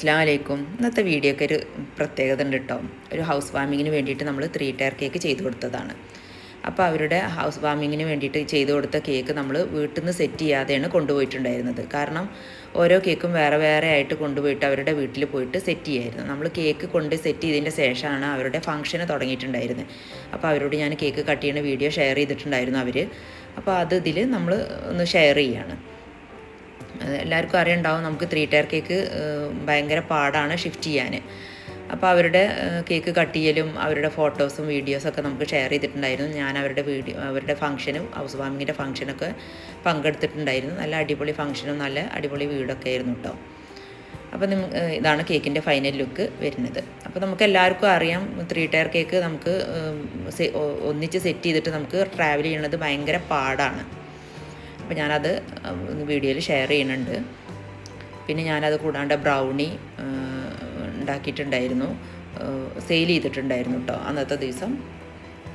അസ്സലാമു അലൈക്കും. ഇന്നത്തെ വീഡിയോക്ക് ഒരു പ്രത്യേകത ഉണ്ട് കേട്ടോ. ഒരു ഹൗസ് വാമിങ്ങിന് വേണ്ടിയിട്ട് നമ്മൾ 3 ടയർ കേക്ക് ചെയ്ത് കൊടുത്തതാണ്. അപ്പോൾ അവരുടെ ഹൗസ് വാമിങ്ങിന് വേണ്ടിയിട്ട് ചെയ്ത് കൊടുത്ത കേക്ക് നമ്മൾ വീട്ടിൽ നിന്ന് സെറ്റ് ചെയ്യാതെയാണ് കൊണ്ടുപോയിട്ടുണ്ടായിരുന്നത്. കാരണം ഓരോ കേക്കും വേറെ വേറെ ആയിട്ട് കൊണ്ടുപോയിട്ട് അവരുടെ വീട്ടിൽ പോയിട്ട് സെറ്റ് ചെയ്യായിരുന്നു. നമ്മൾ കേക്ക് കൊണ്ട് സെറ്റ് ചെയ്തതിൻ്റെ ശേഷമാണ് അവരുടെ ഫംഗ്ഷന് തുടങ്ങിയിട്ടുണ്ടായിരുന്നത്. അപ്പോൾ അവരോട് ഞാൻ കേക്ക് കട്ട് ചെയ്യുന്ന വീഡിയോ ഷെയർ ചെയ്തിട്ടുണ്ടായിരുന്നു അവർ. അപ്പോൾ അത് ഇതിൽ നമ്മൾ ഒന്ന് ഷെയർ ചെയ്യാണ്. എല്ലാവർക്കും അറിയുണ്ടാവും, നമുക്ക് 3 ടയർ കേക്ക് ഭയങ്കര പാടാണ് ഷിഫ്റ്റ് ചെയ്യാൻ. അപ്പോൾ അവരുടെ കേക്ക് കട്ട് ചെയ്യലും അവരുടെ ഫോട്ടോസും വീഡിയോസൊക്കെ നമുക്ക് ഷെയർ ചെയ്തിട്ടുണ്ടായിരുന്നു. ഞാൻ അവരുടെ ഫംഗ്ഷനും ഹൗസ് വാമിങ്ങിൻ്റെ ഫംഗ്ഷനൊക്കെ പങ്കെടുത്തിട്ടുണ്ടായിരുന്നു. നല്ല അടിപൊളി ഫംഗ്ഷനും നല്ല അടിപൊളി വീടൊക്കെ ആയിരുന്നു കേട്ടോ. അപ്പോൾ ഇതാണ് കേക്കിൻ്റെ ഫൈനൽ ലുക്ക് വരുന്നത്. അപ്പോൾ നമുക്ക് എല്ലാവർക്കും അറിയാം, 3 ടയർ കേക്ക് നമുക്ക് ഒന്നിച്ച് സെറ്റ് ചെയ്തിട്ട് നമുക്ക് ട്രാവൽ ചെയ്യണത് ഭയങ്കര പാടാണ്. അപ്പോൾ ഞാനത് വീഡിയോയിൽ ഷെയർ ചെയ്യുന്നുണ്ട്. പിന്നെ ഞാനത് കൂടാണ്ട് ബ്രൗണി ഉണ്ടാക്കിയിട്ടുണ്ടായിരുന്നു, സെയിൽ ചെയ്തിട്ടുണ്ടായിരുന്നു കേട്ടോ അന്നത്തെ ദിവസം.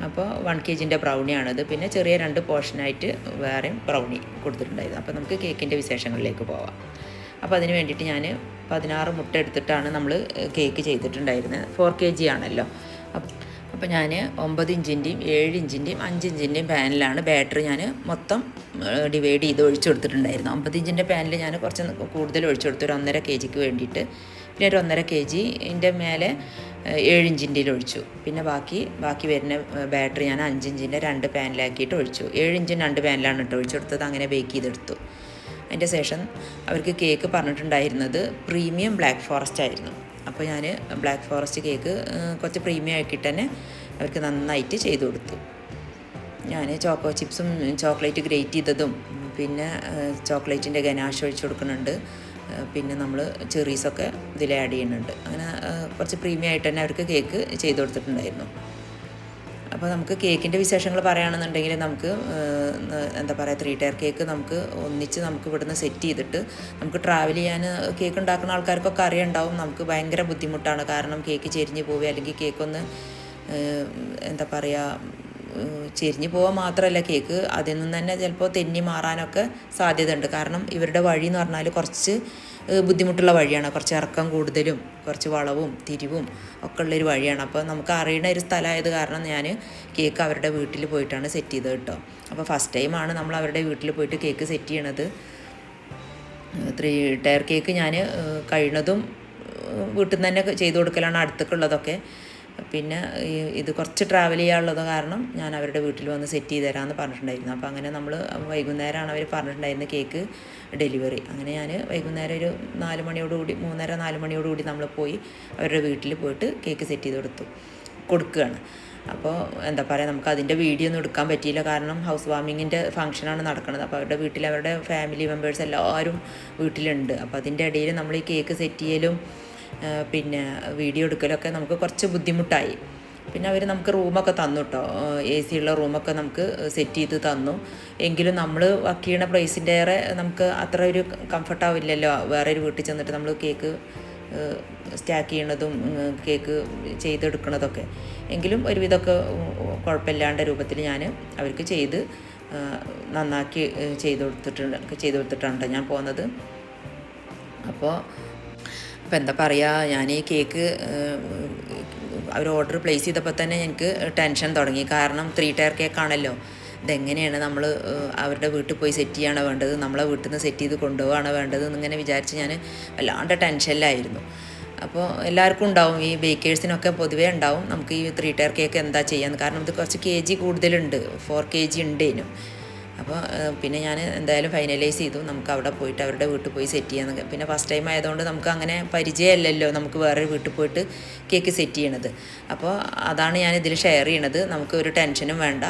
അപ്പോൾ 1 kg ബ്രൗണിയാണത്. പിന്നെ ചെറിയ 2 പോർഷനായിട്ട് വേറെയും ബ്രൗണി കൊടുത്തിട്ടുണ്ടായിരുന്നു. അപ്പോൾ നമുക്ക് കേക്കിൻ്റെ വിശേഷങ്ങളിലേക്ക് പോവാം. അപ്പോൾ അതിന് വേണ്ടിയിട്ട് ഞാൻ 16 മുട്ട എടുത്തിട്ടാണ് നമ്മൾ കേക്ക് ചെയ്തിട്ടുണ്ടായിരുന്നത്. 4 kg ആണല്ലോ. അപ്പോൾ ഞാൻ 9 ഇഞ്ചിൻ്റെയും 7 ഇഞ്ചിൻ്റെയും 5 ഇഞ്ചിൻ്റെയും പാനിലാണ് ബാറ്ററി ഞാൻ മൊത്തം ഡിവൈഡ് ചെയ്ത് ഒഴിച്ചു കൊടുത്തിട്ടുണ്ടായിരുന്നു. 50 ഇഞ്ചിൻ്റെ പാനിൽ ഞാൻ കുറച്ച് കൂടുതൽ ഒഴിച്ചു കൊടുത്തു, ഒരു 1.5 kgക്ക് വേണ്ടിയിട്ട്. പിന്നെ ഒരു 1.5 kgൻ്റെ മേലെ 7 ഇഞ്ചിൻ്റെ ഒഴിച്ചു. പിന്നെ ബാക്കി വരുന്ന ബാറ്ററി ഞാൻ 5 ഇഞ്ചിൻ്റെ 2 പാനിലാക്കിയിട്ട് ഒഴിച്ചു. 7 ഇഞ്ചിന് 2 പാനിലാണ് ഇട്ട് ഒഴിച്ചു കൊടുത്തത്. അങ്ങനെ ബേക്ക് ചെയ്തെടുത്തു. അതിൻ്റെ ശേഷം അവർക്ക് കേക്ക് പറഞ്ഞിട്ടുണ്ടായിരുന്നത് പ്രീമിയം ബ്ലാക്ക് ഫോറസ്റ്റ് ആയിരുന്നു. അപ്പോൾ ഞാൻ ബ്ലാക്ക് ഫോറസ്റ്റ് കേക്ക് കുറച്ച് പ്രീമിയം ആക്കിയിട്ട് തന്നെ അവർക്ക് നന്നായിട്ട് ചെയ്തു കൊടുത്തു. ഞാൻ ചോക്കോ ചിപ്സും ചോക്ലേറ്റ് ഗ്രേറ്റ് ചെയ്തതും പിന്നെ ചോക്ലേറ്റിൻ്റെ ഗനാഷ് ഒഴിച്ചു കൊടുക്കുന്നുണ്ട്. പിന്നെ നമ്മൾ ചെറീസൊക്കെ ഇതിൽ ആഡ് ചെയ്യുന്നുണ്ട്. അങ്ങനെ കുറച്ച് പ്രീമിയം ആയിട്ട് തന്നെ അവർക്ക് കേക്ക് ചെയ്തു കൊടുത്തിട്ടുണ്ടായിരുന്നു. അപ്പോൾ നമുക്ക് കേക്കിൻ്റെ വിശേഷങ്ങൾ പറയുകയാണെന്നുണ്ടെങ്കിൽ നമുക്ക് എന്താ പറയുക, 3 ടയർ കേക്ക് നമുക്ക് ഒന്നിച്ച് നമുക്ക് ഇവിടുന്ന് സെറ്റ് ചെയ്തിട്ട് നമുക്ക് ട്രാവൽ ചെയ്യാൻ കേക്ക് ഉണ്ടാക്കുന്ന ആൾക്കാർക്കൊക്കെ അറിയുണ്ടാവും, നമുക്ക് ഭയങ്കര ബുദ്ധിമുട്ടാണ്. കാരണം കേക്ക് ചെരിഞ്ഞ് പോവുക, അല്ലെങ്കിൽ കേക്കൊന്ന് എന്താ പറയുക, ചെരിഞ്ഞ് പോകാൻ മാത്രമല്ല, കേക്ക് അതിൽ നിന്ന് തന്നെ ചിലപ്പോൾ തെന്നി മാറാനൊക്കെ സാധ്യത ഉണ്ട്. കാരണം ഇവരുടെ വഴി എന്ന് പറഞ്ഞാൽ കുറച്ച് ബുദ്ധിമുട്ടുള്ള വഴിയാണ്. കുറച്ച് ഇറക്കം കൂടുതലും കുറച്ച് വളവും തിരിവും ഒക്കെ ഉള്ളൊരു വഴിയാണ്. അപ്പോൾ നമുക്ക് അറിയുന്ന ഒരു സ്ഥലമായത് കാരണം ഞാൻ കേക്ക് അവരുടെ വീട്ടിൽ പോയിട്ടാണ് സെറ്റ് ചെയ്തത് കേട്ടോ. അപ്പോൾ ഫസ്റ്റ് ടൈമാണ് നമ്മൾ അവരുടെ വീട്ടിൽ പോയിട്ട് കേക്ക് സെറ്റ് ചെയ്യണത്. 3 ടയർ കേക്ക് ഞാൻ കഴിയുന്നതും വീട്ടിൽ നിന്ന് തന്നെ ചെയ്ത് കൊടുക്കലാണ്, അടുത്തേക്കുള്ളതൊക്കെ. പിന്നെ ഇത് കുറച്ച് ട്രാവൽ ചെയ്യാനുള്ളത് കാരണം ഞാൻ അവരുടെ വീട്ടിൽ വന്ന് സെറ്റ് ചെയ്ത് തരാമെന്ന് പറഞ്ഞിട്ടുണ്ടായിരുന്നു. അപ്പോൾ അങ്ങനെ നമ്മൾ വൈകുന്നേരമാണ് അവർ പറഞ്ഞിട്ടുണ്ടായിരുന്നത് കേക്ക് ഡെലിവറി. അങ്ങനെ ഞാൻ വൈകുന്നേരം ഒരു 4 മണിയോടുകൂടി 3:30-4 മണിയോടുകൂടി നമ്മൾ പോയി അവരുടെ വീട്ടിൽ പോയിട്ട് കേക്ക് സെറ്റ് ചെയ്ത് കൊടുക്കുകയാണ്. അപ്പോൾ എന്താ പറയുക, നമുക്ക് അതിൻ്റെ വീഡിയോ ഒന്നും എടുക്കാൻ പറ്റിയില്ല. കാരണം ഹൗസ് വാമിങ്ങിൻ്റെ ഫംഗ്ഷനാണ് നടക്കുന്നത്. അപ്പോൾ അവരുടെ വീട്ടിൽ അവരുടെ ഫാമിലി മെമ്പേഴ്സ് എല്ലാവരും വീട്ടിലുണ്ട്. അപ്പോൾ അതിൻ്റെ ഇടയിൽ നമ്മൾ ഈ കേക്ക് സെറ്റ് ചെയ്യലും പിന്നെ വീഡിയോ എടുക്കലൊക്കെ നമുക്ക് കുറച്ച് ബുദ്ധിമുട്ടായി. പിന്നെ അവർ നമുക്ക് റൂമൊക്കെ തന്നു കേട്ടോ, AC ഉള്ള റൂമൊക്കെ നമുക്ക് സെറ്റ് ചെയ്ത് തന്നു. എങ്കിലും നമ്മൾ വർക്ക് ചെയ്യണ പ്രൈസിൻ്റെ ഏറെ നമുക്ക് അത്ര ഒരു കംഫർട്ടാവില്ലല്ലോ വേറെ ഒരു വീട്ടിൽ ചെന്നിട്ട് നമ്മൾ കേക്ക് സ്റ്റാക്ക് ചെയ്യണതും കേക്ക് ചെയ്തെടുക്കണതൊക്കെ. എങ്കിലും ഒരുവിധമൊക്കെ കുഴപ്പമില്ലാണ്ട രൂപത്തിൽ ഞാൻ അവർക്ക് ചെയ്ത് നന്നാക്കി ചെയ്ത് കൊടുത്തിട്ടാണ് ഞാൻ പോകുന്നത്. അപ്പോൾ എന്താ പറയുക, ഞാൻ ഈ കേക്ക് അവർ ഓർഡർ പ്ലേസ് ചെയ്തപ്പോൾ തന്നെ എനിക്ക് ടെൻഷൻ തുടങ്ങി. കാരണം 3 ടയർ കേക്കാണല്ലോ, ഇതെങ്ങനെയാണ് നമ്മൾ അവരുടെ വീട്ടിൽ പോയി സെറ്റ് ചെയ്യണോ വേണ്ടത്, നമ്മളെ വീട്ടിൽ നിന്ന് സെറ്റ് ചെയ്ത് കൊണ്ടുപോകണോ വേണ്ടത് എന്നിങ്ങനെ വിചാരിച്ച് ഞാൻ വല്ലാണ്ട് ടെൻഷനിലായിരുന്നു. അപ്പോൾ എല്ലാവർക്കും ഉണ്ടാവും, ഈ ബേക്കേഴ്സിനൊക്കെ പൊതുവേ ഉണ്ടാവും, നമുക്ക് ഈ 3 ടയർ കേക്ക് എന്താ ചെയ്യാന്ന്. കാരണം ഇത് കുറച്ച് kg കൂടുതലുണ്ട്, 4 kg ഉണ്ടേനും. അപ്പോൾ പിന്നെ ഞാൻ എന്തായാലും ഫൈനലൈസ് ചെയ്തു, നമുക്ക് അവിടെ പോയിട്ട് അവരുടെ വീട്ടിൽ പോയി സെറ്റ് ചെയ്യാമെന്ന്. പിന്നെ ഫസ്റ്റ് ടൈം ആയതുകൊണ്ട് നമുക്ക് അങ്ങനെ പരിചയമല്ലല്ലോ നമുക്ക് വേറെ വീട്ടിൽ പോയിട്ട് കേക്ക് സെറ്റ് ചെയ്യണത്. അപ്പോൾ അതാണ് ഞാൻ ഇതിൽ ഷെയർ ചെയ്യണത്. നമുക്ക് ഒരു ടെൻഷനും വേണ്ട,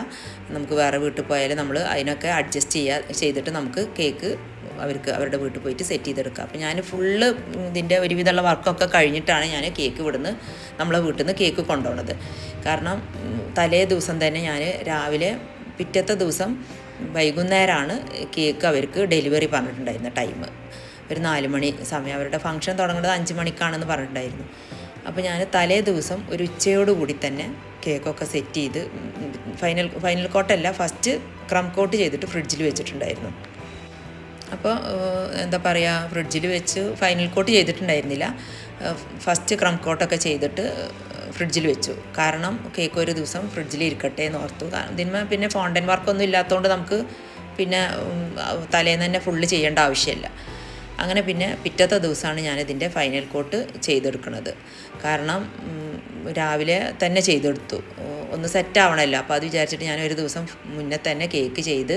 നമുക്ക് വേറെ വീട്ടിൽ പോയാൽ നമ്മൾ അതിനൊക്കെ അഡ്ജസ്റ്റ് ചെയ്തിട്ട് നമുക്ക് കേക്ക് അവരുടെ വീട്ടിൽ പോയിട്ട് സെറ്റ് ചെയ്തെടുക്കുക. അപ്പോൾ ഞാൻ ഫുള്ള് ഇതിൻ്റെ ഒരുവിധമുള്ള വർക്കൊക്കെ കഴിഞ്ഞിട്ടാണ് ഞാൻ കേക്ക് ഇവിടുന്ന് നമ്മളെ വീട്ടിൽ നിന്ന് കേക്ക് കൊണ്ടുപോകുന്നത്. കാരണം തലേ ദിവസം തന്നെ ഞാൻ രാവിലെ പിറ്റത്തെ ദിവസം വൈകുന്നേരമാണ് കേക്ക് അവർക്ക് ഡെലിവറി പറഞ്ഞിട്ടുണ്ടായിരുന്ന ടൈം. ഒരു 4 മണി സമയം, അവരുടെ ഫംഗ്ഷൻ തുടങ്ങുന്നത് 5 മണിക്കാണെന്ന് പറഞ്ഞിട്ടുണ്ടായിരുന്നു. അപ്പോൾ ഞാൻ തലേ ദിവസം ഒരു ഉച്ചയോടുകൂടി തന്നെ കേക്കൊക്കെ സെറ്റ് ചെയ്ത് ഫൈനൽ കോട്ടല്ല, ഫസ്റ്റ് ക്രം കോട്ട് ചെയ്തിട്ട് ഫ്രിഡ്ജിൽ വെച്ചിട്ടുണ്ടായിരുന്നു. അപ്പോൾ എന്താ പറയുക, ഫ്രിഡ്ജിൽ വെച്ച് ഫൈനൽ കോട്ട് ചെയ്തിട്ടുണ്ടായിരുന്നില്ല. ഫസ്റ്റ് ക്രം കോട്ടൊക്കെ ചെയ്തിട്ട് ഫ്രിഡ്ജിൽ വെച്ചു. കാരണം കേക്ക് ഒരു ദിവസം ഫ്രിഡ്ജിൽ ഇരിക്കട്ടെ എന്ന് ഓർത്തു. ഇതിന്മേൽ പിന്നെ ഫൗണ്ടൻ വർക്കൊന്നും ഇല്ലാത്തതുകൊണ്ട് നമുക്ക് പിന്നെ തലേന്ന് തന്നെ ഫുള്ള് ചെയ്യേണ്ട ആവശ്യമില്ല. അങ്ങനെ പിന്നെ പിറ്റത്തെ ദിവസമാണ് ഞാനിതിൻ്റെ ഫൈനൽ കോട്ട് ചെയ്തെടുക്കുന്നത്. കാരണം രാവിലെ തന്നെ ചെയ്തെടുത്തു, ഒന്ന് സെറ്റ് ആവണമല്ലോ. അപ്പോൾ അത് വിചാരിച്ചിട്ട് ഞാൻ ഒരു ദിവസം മുന്നേ തന്നെ കേക്ക് ചെയ്ത്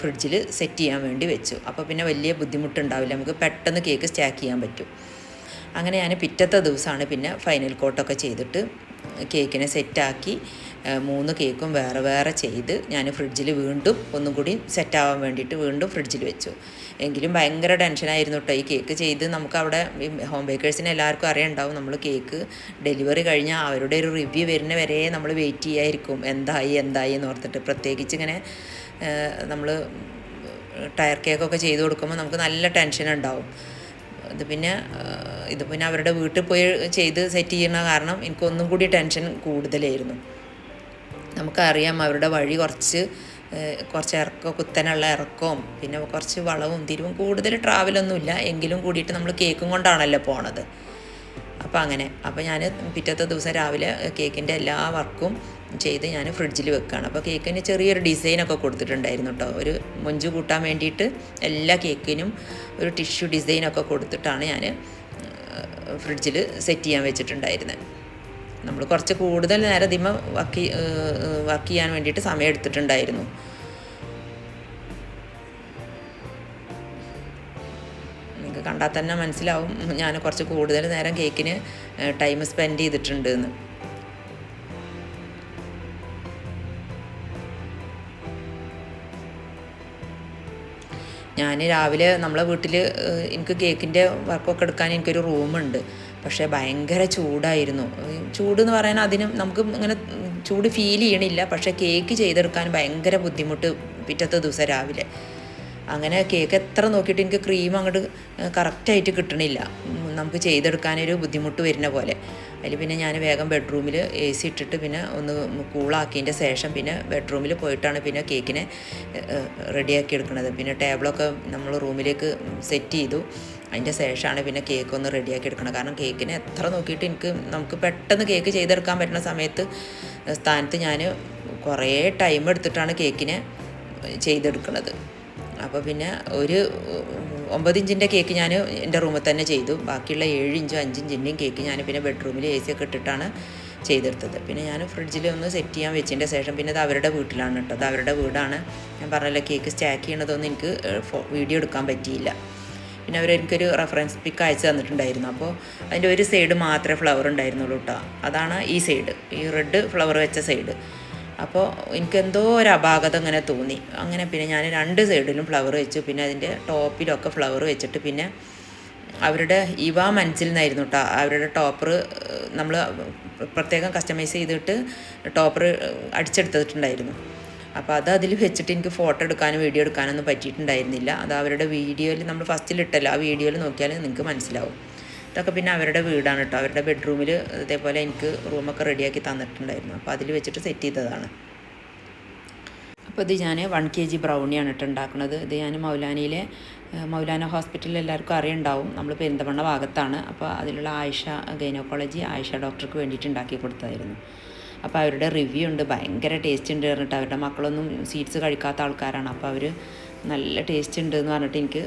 ഫ്രിഡ്ജിൽ സെറ്റ് ചെയ്യാൻ വേണ്ടി വെച്ചു. അപ്പോൾ പിന്നെ വലിയ ബുദ്ധിമുട്ടുണ്ടാവില്ല, നമുക്ക് പെട്ടെന്ന് കേക്ക് സ്റ്റാക്ക് ചെയ്യാൻ പറ്റും. അങ്ങനെ ഞാൻ പിറ്റത്തെ ദിവസമാണ് പിന്നെ ഫൈനൽ കോട്ടൊക്കെ ചെയ്തിട്ട് കേക്കിനെ സെറ്റാക്കി 3 കേക്കും വേറെ വേറെ ചെയ്ത് ഞാൻ ഫ്രിഡ്ജിൽ വീണ്ടും ഒന്നും കൂടി സെറ്റാവാൻ വേണ്ടിയിട്ട് വീണ്ടും ഫ്രിഡ്ജിൽ വെച്ചു. എങ്കിലും ഭയങ്കര ടെൻഷനായിരുന്നു കേട്ടോ. ഈ കേക്ക് ചെയ്ത് നമുക്കവിടെ ഹോം ബേക്കേഴ്സിന് എല്ലാവർക്കും അറിയുണ്ടാവും, നമ്മൾ കേക്ക് ഡെലിവറി കഴിഞ്ഞാൽ അവരുടെ ഒരു റിവ്യൂ വരുന്ന വരെ നമ്മൾ വെയിറ്റ് ചെയ്യായിരിക്കും, എന്തായി എന്ന് ഓർത്തിട്ട്. പ്രത്യേകിച്ച് ഇങ്ങനെ നമ്മൾ ടയർ കേക്കൊക്കെ ചെയ്ത് കൊടുക്കുമ്പോൾ നമുക്ക് നല്ല ടെൻഷൻ ഉണ്ടാവും. ഇത് പിന്നെ അവരുടെ വീട്ടിൽ പോയി ചെയ്ത് സെറ്റ് ചെയ്യുന്ന കാരണം എനിക്കൊന്നും കൂടി ടെൻഷൻ കൂടുതലായിരുന്നു. നമുക്കറിയാം അവരുടെ വഴി കുറച്ച് കുത്തനുള്ള ഇറക്കവും പിന്നെ കുറച്ച് വളവും തിരിവും, കൂടുതൽ ട്രാവലൊന്നുമില്ല എങ്കിലും കൂടിയിട്ട് നമ്മൾ കേക്കും കൊണ്ടാണല്ലോ പോണത്. അപ്പോൾ ഞാൻ പിറ്റത്തെ ദിവസം രാവിലെ കേക്കിൻ്റെ എല്ലാ വർക്കും ചെയ്ത് ഞാൻ ഫ്രിഡ്ജിൽ വെക്കുകയാണ്. അപ്പോൾ കേക്കിന് ചെറിയൊരു ഡിസൈനൊക്കെ കൊടുത്തിട്ടുണ്ടായിരുന്നു കേട്ടോ. ഒരു മൊഞ്ച് കൂട്ടാൻ വേണ്ടിയിട്ട് എല്ലാ കേക്കിനും ഒരു ടിഷ്യൂ ഡിസൈനൊക്കെ കൊടുത്തിട്ടാണ് ഞാൻ ഫ്രിഡ്ജിൽ സെറ്റ് ചെയ്യാൻ വെച്ചിട്ടുണ്ടായിരുന്നത്. നമ്മൾ കുറച്ച് കൂടുതൽ നേരം ഇതിമ വർക്ക് ചെയ്യാൻ വേണ്ടിയിട്ട് സമയം എടുത്തിട്ടുണ്ടായിരുന്നു. നിങ്ങൾക്ക് കണ്ടാൽ തന്നെ മനസ്സിലാവും ഞാൻ കുറച്ച് കൂടുതൽ നേരം കേക്കിന് ടൈം സ്പെൻഡ് ചെയ്തിട്ടുണ്ട് എന്ന്. ഞാൻ രാവിലെ നമ്മളെ വീട്ടിൽ എനിക്ക് കേക്കിൻ്റെ വർക്കൊക്കെ എടുക്കാൻ എനിക്കൊരു റൂമുണ്ട്. പക്ഷേ ഭയങ്കര ചൂടായിരുന്നു. ചൂടെന്ന് പറയാൻ അതിന് നമുക്ക് ഇങ്ങനെ ചൂട് ഫീൽ ചെയ്യണില്ല, പക്ഷേ കേക്ക് ചെയ്തെടുക്കാൻ ഭയങ്കര ബുദ്ധിമുട്ട് പിറ്റത്തെ ദിവസം രാവിലെ. അങ്ങനെ കേക്ക് എത്ര നോക്കിയിട്ട് എനിക്ക് ക്രീം അങ്ങോട്ട് കറക്റ്റായിട്ട് കിട്ടണില്ല, നമുക്ക് ചെയ്തെടുക്കാനൊരു ബുദ്ധിമുട്ട് വരുന്ന പോലെ. അതിൽ പിന്നെ ഞാൻ വേഗം ബെഡ്റൂമിൽ AC ഇട്ടിട്ട് പിന്നെ ഒന്ന് കൂളാക്കിയതിൻ്റെ ശേഷം പിന്നെ ബെഡ്റൂമിൽ പോയിട്ടാണ് പിന്നെ കേക്കിനെ റെഡിയാക്കി എടുക്കുന്നത്. പിന്നെ ടേബിളൊക്കെ നമ്മൾ റൂമിലേക്ക് സെറ്റ് ചെയ്തു. അതിൻ്റെ ശേഷമാണ് പിന്നെ കേക്ക് ഒന്ന് റെഡിയാക്കി എടുക്കണം. കാരണം കേക്കിനെ എത്ര നോക്കിയിട്ട് നമുക്ക് പെട്ടെന്ന് കേക്ക് ചെയ്തെടുക്കാൻ പറ്റുന്ന സ്ഥാനത്ത് ഞാൻ കുറേ ടൈം എടുത്തിട്ടാണ് കേക്കിനെ ചെയ്തെടുക്കുന്നത്. അപ്പോൾ പിന്നെ ഒരു 9 ഇഞ്ചിൻ്റെ കേക്ക് ഞാൻ എൻ്റെ റൂമിൽ തന്നെ ചെയ്തു. ബാക്കിയുള്ള 7 ഇഞ്ചും 5 ഇഞ്ചിൻ്റെയും കേക്ക് ഞാൻ പിന്നെ ബെഡ്റൂമിൽ AC ഒക്കെ ഇട്ടിട്ടാണ് ചെയ്തെടുത്തത്. പിന്നെ ഞാൻ ഫ്രിഡ്ജിൽ ഒന്ന് സെറ്റ് ചെയ്യാൻ വെച്ചതിൻ്റെ ശേഷം പിന്നെ അത് അവരുടെ വീട്ടിലാണ് കേട്ടോ. അത് അവരുടെ വീടാണ്. ഞാൻ പറഞ്ഞല്ലോ കേക്ക് സ്റ്റാക്ക് ചെയ്യണതൊന്നും എനിക്ക് വീഡിയോ എടുക്കാൻ പറ്റിയില്ല. പിന്നെ എനിക്കൊരു റെഫറൻസ് പിക്ക് അയച്ചു തന്നിട്ടുണ്ടായിരുന്നു. അപ്പോൾ അതിൻ്റെ ഒരു സൈഡ് മാത്രമേ ഫ്ലവർ ഉണ്ടായിരുന്നുള്ളൂ കേട്ടോ. അതാണ് ഈ സൈഡ്, ഈ റെഡ് ഫ്ലവർ വെച്ച സൈഡ്. അപ്പോൾ എനിക്കെന്തോ ഒരു അപാകത ഇങ്ങനെ തോന്നി. അങ്ങനെ പിന്നെ ഞാൻ 2 സൈഡിലും ഫ്ലവർ വെച്ചു. പിന്നെ അതിൻ്റെ ടോപ്പിലൊക്കെ ഫ്ലവർ വെച്ചിട്ട് പിന്നെ അവരുടെ ഇവാ മനസ്സിൽ നിന്നായിരുന്നു കേട്ടോ അവരുടെ ടോപ്പർ നമ്മൾ പ്രത്യേകം കസ്റ്റമൈസ് ചെയ്തിട്ട് ടോപ്പർ അടിച്ചെടുത്തിട്ടുണ്ടായിരുന്നു. അപ്പോൾ അതിൽ വെച്ചിട്ട് എനിക്ക് ഫോട്ടോ എടുക്കാനും വീഡിയോ എടുക്കാനൊന്നും പറ്റിയിട്ടുണ്ടായിരുന്നില്ല. അത് അവരുടെ വീഡിയോയിൽ നമ്മൾ ഫസ്റ്റിലിട്ടല്ലോ, ആ വീഡിയോയിൽ നോക്കിയാൽ നിങ്ങൾക്ക് മനസ്സിലാവും. ഇതൊക്കെ പിന്നെ അവരുടെ വീടാണ് കേട്ടോ. അവരുടെ ബെഡ്റൂമിൽ ഇതേപോലെ എനിക്ക് റൂമൊക്കെ റെഡിയാക്കി തന്നിട്ടുണ്ടായിരുന്നു. അപ്പോൾ അതിൽ വെച്ചിട്ട് സെറ്റ് ചെയ്തതാണ്. അപ്പോൾ ഇത് ഞാൻ 1 kg ബ്രൗണിയാണ് കേട്ടോ ഉണ്ടാക്കുന്നത്. ഇത് ഞാൻ മൗലാന ഹോസ്പിറ്റലിൽ എല്ലാവർക്കും അറിയുണ്ടാവും, നമ്മൾ പെരിന്തമണ്ണ ഭാഗത്താണ്. അപ്പോൾ അതിലുള്ള ഗൈനക്കോളജി ആയിഷ ഡോക്ടർക്ക് വേണ്ടിയിട്ട് ഉണ്ടാക്കി കൊടുത്തതായിരുന്നു. അപ്പോൾ അവരുടെ റിവ്യൂ ഉണ്ട്, ഭയങ്കര ടേസ്റ്റ് ഉണ്ട് പറഞ്ഞിട്ട്. അവരുടെ മക്കളൊന്നും സ്വീറ്റ്സ് കഴിക്കാത്ത ആൾക്കാരാണ്. അപ്പോൾ അവർ നല്ല ടേസ്റ്റ് ഉണ്ട് എന്ന് പറഞ്ഞിട്ട് എനിക്ക്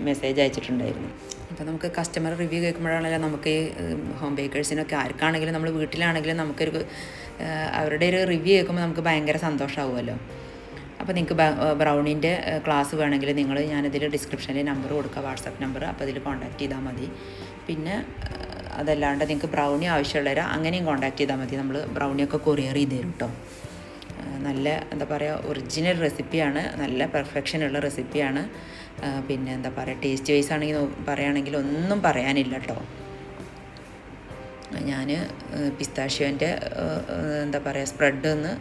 മെസ്സേജ് അയച്ചിട്ടുണ്ടായിരുന്നു. അപ്പോൾ നമുക്ക് കസ്റ്റമർ റിവ്യൂ കേൾക്കുമ്പോഴാണല്ലോ നമുക്ക് ഹോം ബേക്കേഴ്സിനൊക്കെ ആർക്കാണെങ്കിലും നമ്മൾ വീട്ടിലാണെങ്കിലും നമുക്കൊരു അവരുടെ ഒരു റിവ്യൂ കേൾക്കുമ്പോൾ നമുക്ക് ഭയങ്കര സന്തോഷമാവുമല്ലോ. അപ്പോൾ നിങ്ങൾക്ക് ബ്രൗണിൻ്റെ ക്ലാസ് വേണമെങ്കിൽ ഞാനിതിൽ ഡിസ്ക്രിപ്ഷനിൽ നമ്പർ കൊടുക്കുക, വാട്സാപ്പ് നമ്പർ. അപ്പോൾ അതിൽ കോൺടാക്ട് ചെയ്താൽ മതി. പിന്നെ അതല്ലാണ്ട് നിങ്ങൾക്ക് ബ്രൗണി ആവശ്യമുള്ളവരാ അങ്ങനെയും കോൺടാക്ട് ചെയ്താൽ മതി. നമ്മൾ ബ്രൗണിയൊക്കെ കൊറിയർ ചെയ്ത് തരും കേട്ടോ. നല്ല എന്താ പറയുക, ഒറിജിനൽ റെസിപ്പിയാണ്, നല്ല പെർഫെക്ഷനുള്ള റെസിപ്പിയാണ്. പിന്നെ എന്താ പറയുക, ടേസ്റ്റ് വൈസ് ആണെങ്കിൽ പറയുകയാണെങ്കിൽ ഒന്നും പറയാനില്ല കേട്ടോ. ഞാൻ പിസ്താഷ്യോൻ്റെ എന്താ പറയുക സ്പ്രെഡ് ഒന്ന്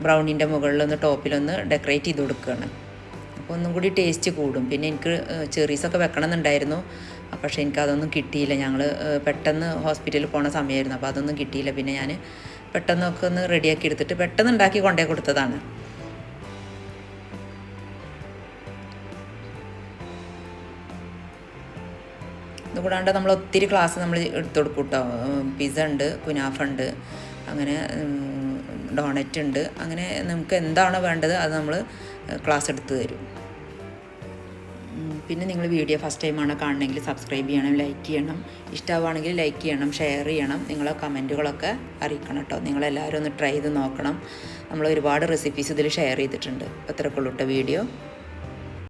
ബ്രൗണിൻ്റെ മുകളിലൊന്ന് ടോപ്പിലൊന്ന് ഡെക്കറേറ്റ് ചെയ്ത് കൊടുക്കുകയാണ്. അപ്പോൾ ഒന്നും കൂടി ടേസ്റ്റ് കൂടും. പിന്നെ എനിക്ക് ചെറീസൊക്കെ വെക്കണം എന്നുണ്ടായിരുന്നു, പക്ഷേ എനിക്കതൊന്നും കിട്ടിയില്ല. ഞങ്ങൾ പെട്ടെന്ന് ഹോസ്പിറ്റലിൽ പോണ സമയമായിരുന്നു, അപ്പോൾ അതൊന്നും കിട്ടിയില്ല. പിന്നെ ഞാൻ പെട്ടെന്നൊക്കെ ഒന്ന് റെഡിയാക്കി എടുത്തിട്ട് പെട്ടെന്ന് ഉണ്ടാക്കി കൊണ്ടേ കൊടുത്തതാണ്. ഇതുകൂടാണ്ട് നമ്മൾ ഒത്തിരി ക്ലാസ് നമ്മൾ എടുത്തു കൊടുക്കും കേട്ടോ. പിസ്സ ഉണ്ട്, കുനാഫ ഉണ്ട്, അങ്ങനെ ഡോണറ്റ് ഉണ്ട്, അങ്ങനെ നമുക്ക് എന്താണോ വേണ്ടത് അത് നമ്മൾ ക്ലാസ് എടുത്ത് തരും. പിന്നെ നിങ്ങൾ വീഡിയോ ഫസ്റ്റ് ടൈമാണ് കാണണമെങ്കിൽ സബ്സ്ക്രൈബ് ചെയ്യണം, ലൈക്ക് ചെയ്യണം, ഇഷ്ടമാവുകയാണെങ്കിൽ ലൈക്ക് ചെയ്യണം, ഷെയർ ചെയ്യണം, നിങ്ങളെ കമൻറ്റുകളൊക്കെ അറിയിക്കണം കേട്ടോ. നിങ്ങളെല്ലാവരും ഒന്ന് ട്രൈ ചെയ്ത് നോക്കണം. നമ്മൾ ഒരുപാട് റെസിപ്പീസ് ഇതിൽ ഷെയർ ചെയ്തിട്ടുണ്ട്. അത്രയൊക്കെ ഉള്ളൂ കേട്ടോ വീഡിയോ.